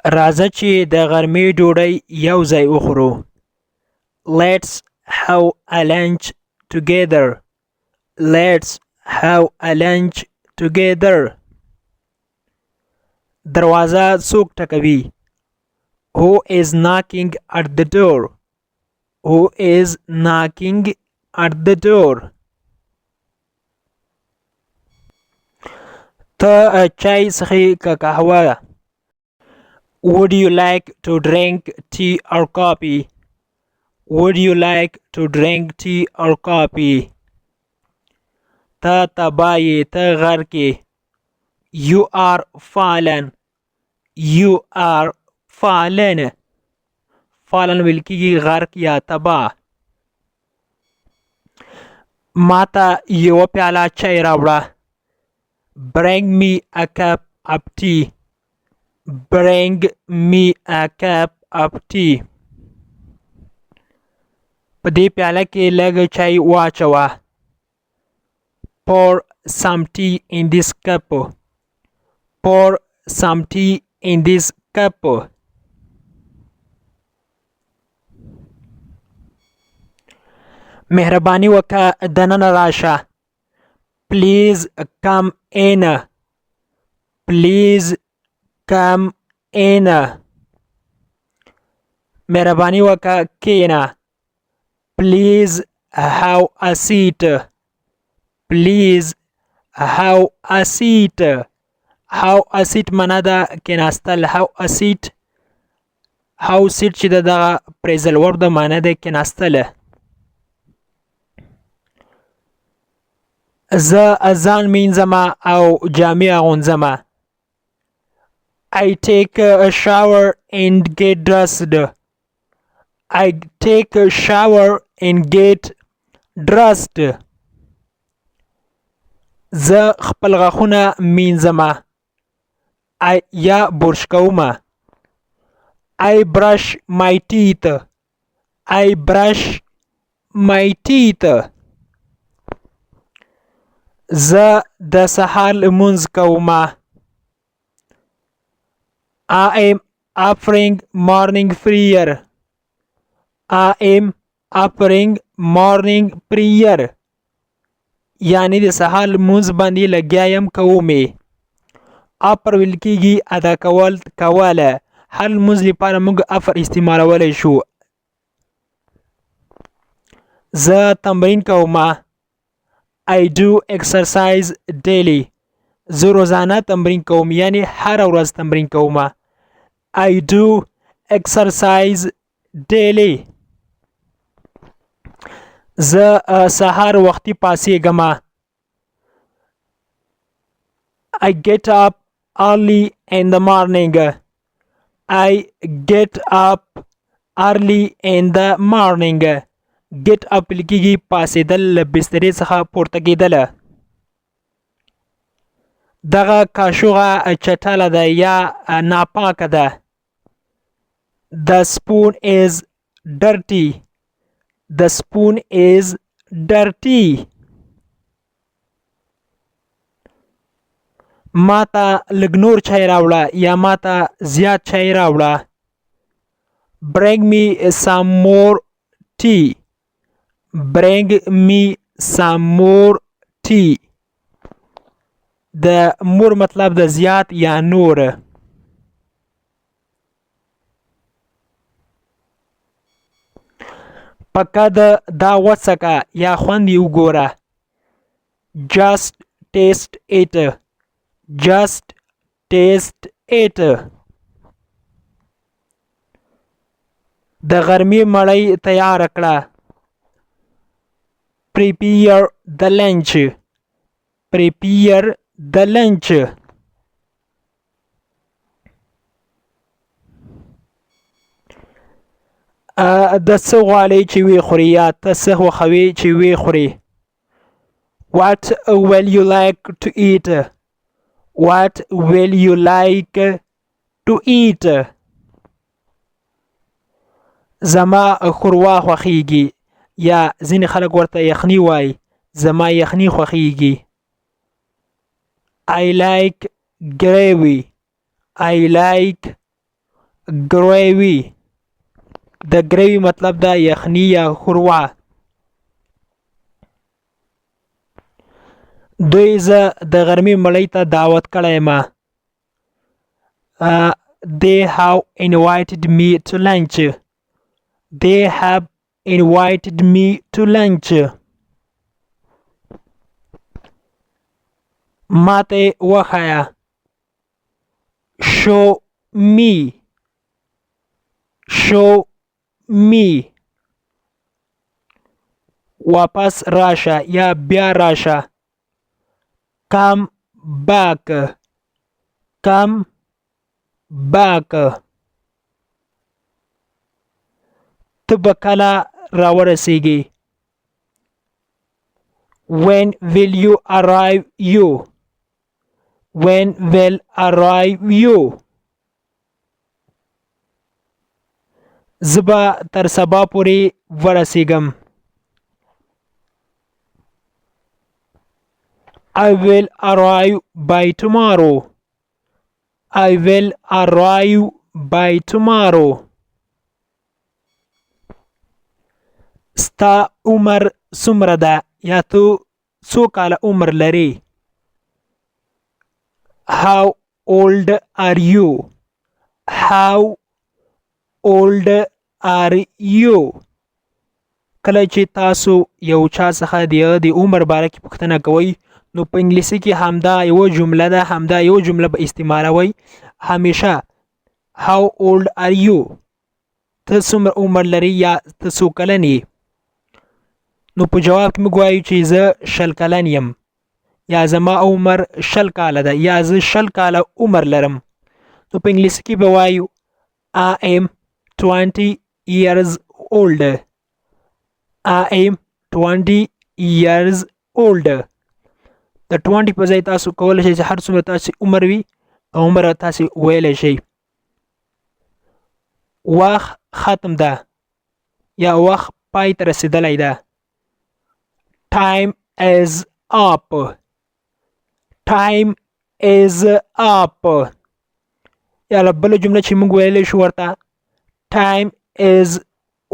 راځه چې د غرمې ډوډۍ یو ځای وخورو. Let's have a lunch together. Let's have a lunch together. دروازه څوک ټکوي؟ Who is knocking at the door? Who is knocking at the door? ته چای څښې که قهوه؟ Would you like to drink tea or coffee? Would you like to drink tea or coffee? ته تباه یې ته غر کې. You are fallen. You are fallen. fallen ویل کېږي غرق یا تباه. ما ته یوه پیاله چای راوړه. Bring me a cup of tea. Bring me a cup of tea. په دې پیاله کې لږ چای واچوه. Pour some tea in this cup. Pour some tea in this cup. مهرباني وکړه دننه راشه. Please come in. Please come in. مهرباني وکړه کښېنه. Please have a seat. Please have a seat. Have a seat معنا ده کېناستل. Have a seat. Have seat چې دغه پریزل ورډ معنا ده کېناستل. زه ځان مینځمه او جامې اغوندزمه. I take a shower and get dressed. I take a shower and get dressed. زه خپل غاښونه مینځمه یا برش کومه. I brush my teeth. I brush my teeth. زه د سهار لمونځ کومه. I am offering morning prayer. I am offering morning prayer. یعنی د سهار لمونځ باندې لګیا یم کومې. افر ویل کېږي ادا کول کوله. هر لمونځ لپاره موږ افر استعمالولی شو. زه تمرین کومه. I do exercise daily. زه روزانه تمرین کوم یعنی هر ورځ تمرین کومه. I do exercise daily. زه سهار وختي پاسېږمه. I get up early in the morning. I get up early in the morning. Get up لکېږي پاسېدل له بسترې څخه پورته کېدل. دغه کاشوغه چټله ده یا ناپاکه ده. The spoon is dirty. The spoon is dirty. ما ته لږ نور چای راوړه یا ما ته زیات چای راوړه. Bring me some more tea. Bring me some more tea. د مور مطلب د زیات یا نور. پکه دا وڅکه یا خوند یې وګوره. Just taste it. Just taste it. د غرمې مړۍ تیار کړه. Prepare the lunch. Prepare the lunch. د څه غواړې چې وی خوري یا ته څه خوښوې چې وی خوري. What will you like to eat? What will you like to eat? زما ښوروا خوښیږي یا ځینې خلک ورته یخني وایي. زما یخني خوښیږي. I like gravy. I like gravy د gravy مطلب دا یخنی یا ښوروا. دوی زه د غرمې مړۍ ته دعوت کړی یم. They have invited me to lunch. They have invited me to lunch. ماته وښایه. Show me. Show me. واپس راشه یا بیا راشه. Come back. Come back. ته به کله راورسیږي. When will you arrive you? When will arrive you? زه به تر سبا پورې ورسیږم. I will arrive by tomorrow. I will arrive by tomorrow. ستا عمر څومره ده یا تو څو کاله عمر لري. How old are you? How old are you? کله چې تاسو یو چا څخه د عمر باره کې پوښتنه کوئ نو په انګلیسي کې همدا یو جمله ده، همدا یو جمله به استعمالوئ همیشه. How old are you? ته څومره عمر لري یا ته څو کلن یې. نو په جواب کې موږ وایو چې زه 20 کلن یم یا زما عمر 20 کاله ده یا زه 20 کاله عمر لرم. نو په انګلیسي کې به وایو I am 20 years old. I am 20 years old. د 20 په ځای تاسو کولی شئ چې هر څومره تاسو عمر وي عمر تاسو ویلی شئ. وخت ختم ده یا وخت پای ته رسیدلی ده. Time is up. Time is up. یا بله جمله چې موږ ویلی شو ورته Time is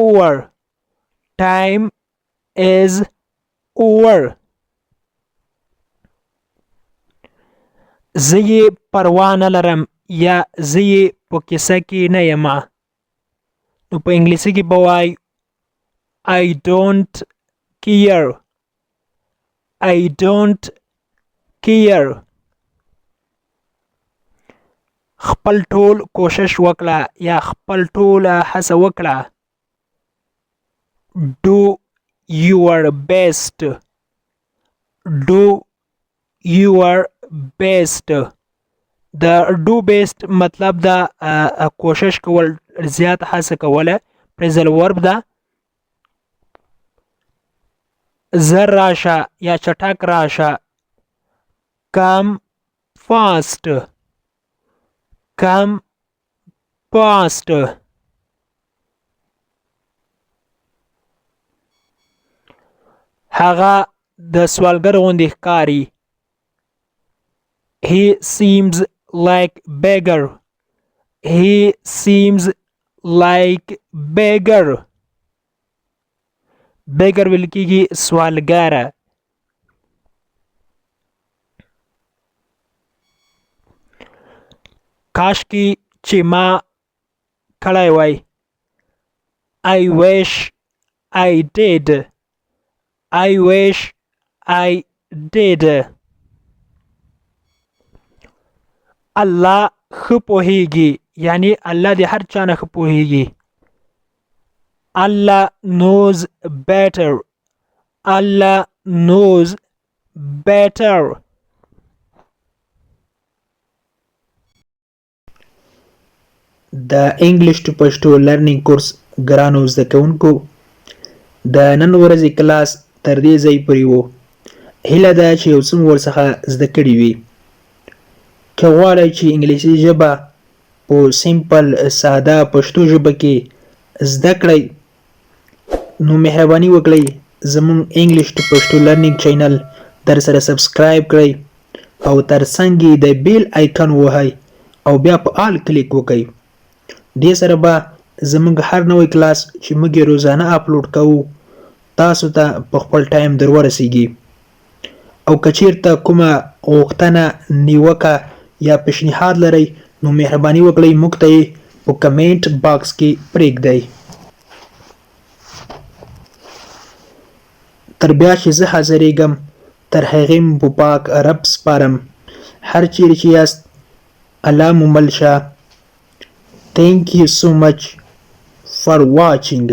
over. Time is over. زه یې پروا نه لرم یا زه یې په کیسه کې نه یم. نو په انګلیسي کې به وایي I don't care. I don't care. خپل ټول کوشش وکړه یا خپل ټوله هڅه وکړه. Do your best. Do your best. د do best مطلب دا کوشش کول، زیات هڅه کوله. پریزل ورب ده. زر راشه یا چټک راشه. Come fast. Come fast. هغه د سوالګر غوندې ښکاري. He seems like beggar. He seems like beggar. beggar ویل کېږي سوالګره. کاشکې چې ما کړی وای. I wish I did. I wish I did. الله ښه پوهیږي یعنی الله د هر چا نه ښه پوهیږي. Allah knows better. Allah knows better. د انګلیش ټو پښتو لرنینګ کورس ګرانو زده کوونکو د نن ورځې کلاس تر دې ځای پورې و. هیله ده چې یو څه مو ورڅخه زده کړي وي. که غواړئ چې انګلیسي ژبه په سمپل ساده پښتو ژبه کې زده کړئ نو مهرباني وکړئ زموږ انګلیش ټو پښتو لرنینګ چینل در سره سبسکرایب کړئ او تر څنګ یې د بیل آیکن ووهئ او بیا په آل کلیک وکړئ دې سره به زموږ هر نوی کلاس چې موږ یې روزانه اپلوډ کوو تاسو ته په خپل ټایم در ورسیږي. او که چیرته کومه غوښتنه نیوکه یا پیشنهاد لرئ نو مهرباني وکړئ موږ ته یې په کمنټ باکس کې پرېږدئ. تر بیا چې زه حاضرېږم تر هغې مو په پاک رب سپارم. هر چیرې چې یاست الله مو مل شه. Thank you so much for watching.